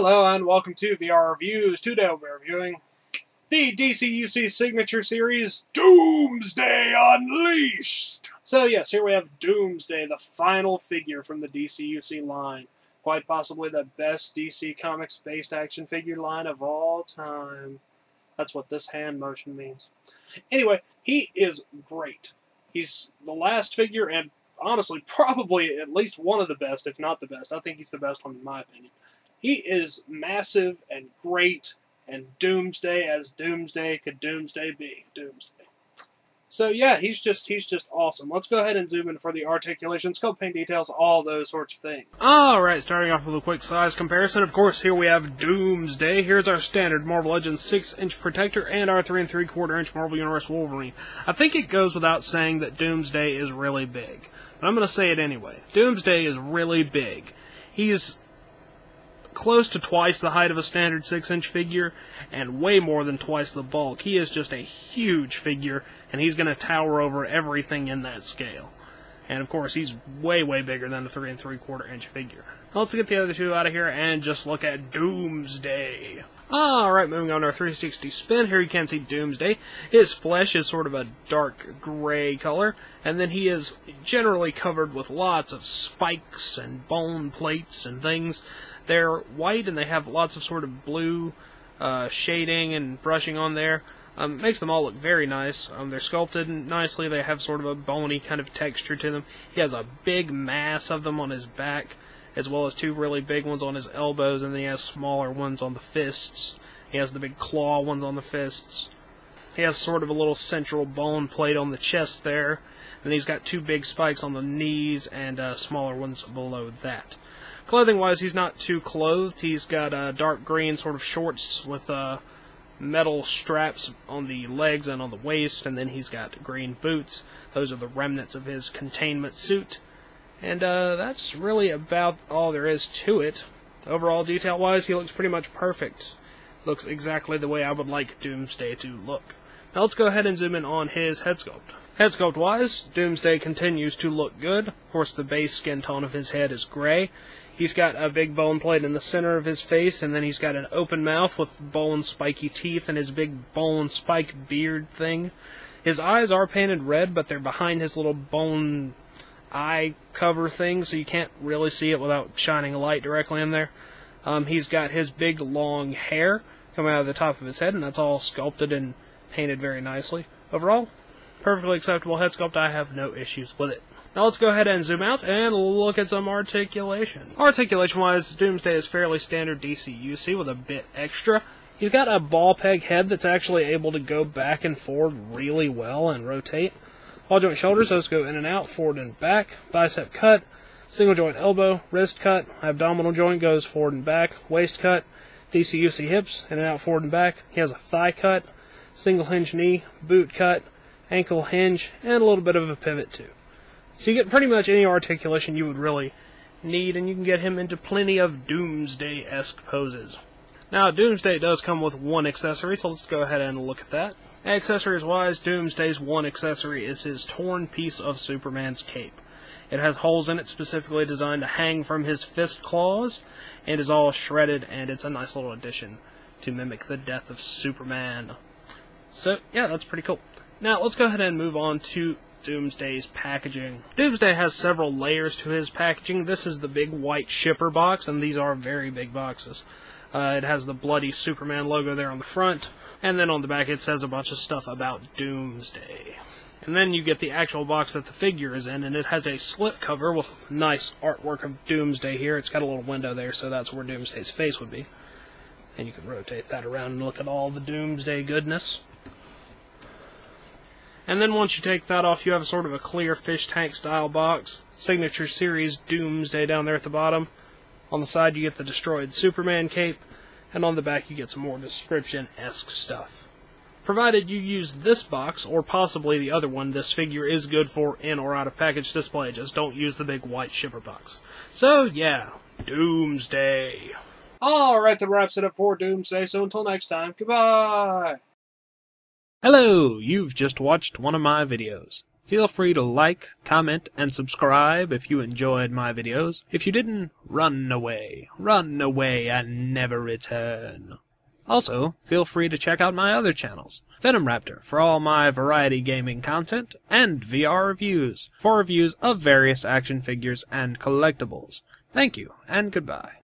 Hello and welcome to VR Reviews. Today we're reviewing the DCUC signature series, Doomsday Unleashed! So yes, here we have Doomsday, the final figure from the DCUC line. Quite possibly the best DC Comics-based action figure line of all time. That's what this hand motion means. Anyway, he is great. He's the last figure and honestly probably at least one of the best, if not the best. I think he's the best one in my opinion. He is massive and great, and Doomsday as Doomsday could Doomsday be. Doomsday. So yeah, he's just awesome. Let's go ahead and zoom in for the articulation, sculpt, paint details, all those sorts of things. Alright, starting off with a quick size comparison. Of course, here we have Doomsday. Here's our standard Marvel Legends 6-inch Protector and our 3 3/4-inch Marvel Universe Wolverine. I think it goes without saying that Doomsday is really big, but I'm going to say it anyway. Doomsday is really big. He's close to twice the height of a standard 6-inch figure, and way more than twice the bulk. He is just a huge figure, and he's going to tower over everything in that scale. And of course, he's way, way bigger than a 3 3/4-inch figure. Now let's get the other two out of here and just look at Doomsday. Alright, moving on to our 360 spin. Here you can see Doomsday. His flesh is sort of a dark gray color, and then he is generally covered with lots of spikes and bone plates and things. They're white and they have lots of sort of blue shading and brushing on there. Makes them all look very nice. They're sculpted nicely. They have sort of a bony kind of texture to them. He has a big mass of them on his back, as well as two really big ones on his elbows, and then he has smaller ones on the fists. He has the big claw ones on the fists. He has sort of a little central bone plate on the chest there, and he's got two big spikes on the knees and smaller ones below that. Clothing-wise, he's not too clothed. He's got dark green sort of shorts with metal straps on the legs and on the waist, and then he's got green boots. Those are the remnants of his containment suit. And that's really about all there is to it. Overall, detail-wise, he looks pretty much perfect. Looks exactly the way I would like Doomsday to look. Now let's go ahead and zoom in on his head sculpt. Head sculpt-wise, Doomsday continues to look good. Of course, the base skin tone of his head is gray. He's got a big bone plate in the center of his face, and then he's got an open mouth with bone spiky teeth and his big bone spike beard thing. His eyes are painted red, but they're behind his little bone eye cover thing, so you can't really see it without shining a light directly in there. He's got his big long hair coming out of the top of his head, and that's all sculpted and painted very nicely. Overall, perfectly acceptable head sculpt. I have no issues with it. Now let's go ahead and zoom out and look at some articulation. Articulation-wise, Doomsday is fairly standard DCUC with a bit extra. He's got a ball peg head that's actually able to go back and forward really well and rotate. Ball joint shoulders, those go in and out, forward and back. Bicep cut, single joint elbow, wrist cut, abdominal joint goes forward and back, waist cut, DCUC hips, in and out, forward and back. He has a thigh cut, single hinge knee, boot cut, ankle hinge, and a little bit of a pivot too. So you get pretty much any articulation you would really need, and you can get him into plenty of Doomsday-esque poses. Now, Doomsday does come with one accessory, so let's go ahead and look at that. Accessories-wise, Doomsday's one accessory is his torn piece of Superman's cape. It has holes in it specifically designed to hang from his fist claws, and is all shredded, and it's a nice little addition to mimic the death of Superman. So, yeah, that's pretty cool. Now, let's go ahead and move on to Doomsday's packaging. Doomsday has several layers to his packaging. This is the big white shipper box, and these are very big boxes. It has the bloody Superman logo there on the front, and then on the back it says a bunch of stuff about Doomsday. And then you get the actual box that the figure is in, and it has a slip cover with nice artwork of Doomsday here. It's got a little window there, so that's where Doomsday's face would be. And you can rotate that around and look at all the Doomsday goodness. And then once you take that off, you have sort of a clear fish tank style box. Signature series Doomsday down there at the bottom. On the side you get the destroyed Superman cape, and on the back you get some more description-esque stuff. Provided you use this box, or possibly the other one, this figure is good for in or out of package display. Just don't use the big white shipper box. So yeah, Doomsday. Alright, that wraps it up for Doomsday, so until next time, goodbye! Hello, you've just watched one of my videos. Feel free to like, comment, and subscribe if you enjoyed my videos. If you didn't, run away and never return. Also, feel free to check out my other channels, Venom Raptor for all my variety gaming content, and VR Reviews for reviews of various action figures and collectibles. Thank you, and goodbye.